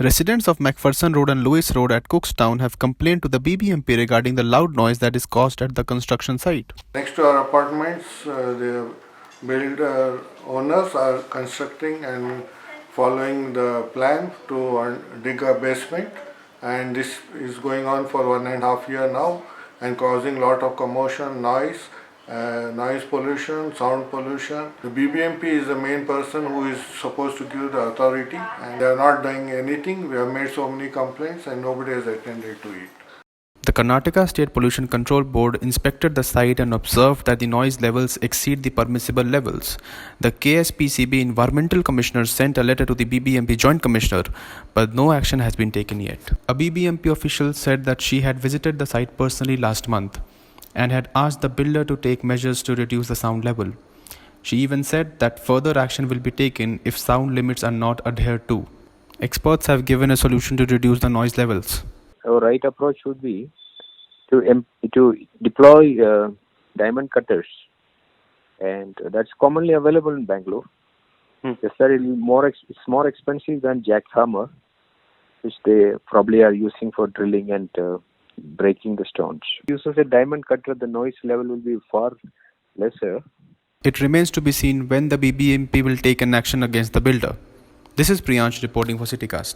Residents of McPherson Road and Lewis Road at Cookstown have complained to the BBMP regarding the loud noise that is caused at the construction site. Next to our apartments, the builder owners are constructing and following the plan to dig a basement, and this is going on for 1.5 years now and causing lot of commotion, noise pollution, sound pollution. The BBMP is the main person who is supposed to give the authority, and they are not doing anything. We have made so many complaints and nobody has attended to it. The Karnataka State Pollution Control Board inspected the site and observed that the noise levels exceed the permissible levels. The KSPCB Environmental Commissioner sent a letter to the BBMP Joint Commissioner, but no action has been taken yet. A BBMP official said that she had visited the site personally last month and had asked the builder to take measures to reduce the sound level. She even said that further action will be taken if sound limits are not adhered to. Experts have given a solution to reduce the noise levels. Our right approach would be to deploy diamond cutters, and that's commonly available in Bangalore. Yes, sir, it's more expensive than jackhammer, which they probably are using for drilling and breaking the stones. Use of a diamond cutter, the noise level will be far lesser. It remains to be seen when the BBMP will take an action against the builder. This is Priyansh reporting for CityCast.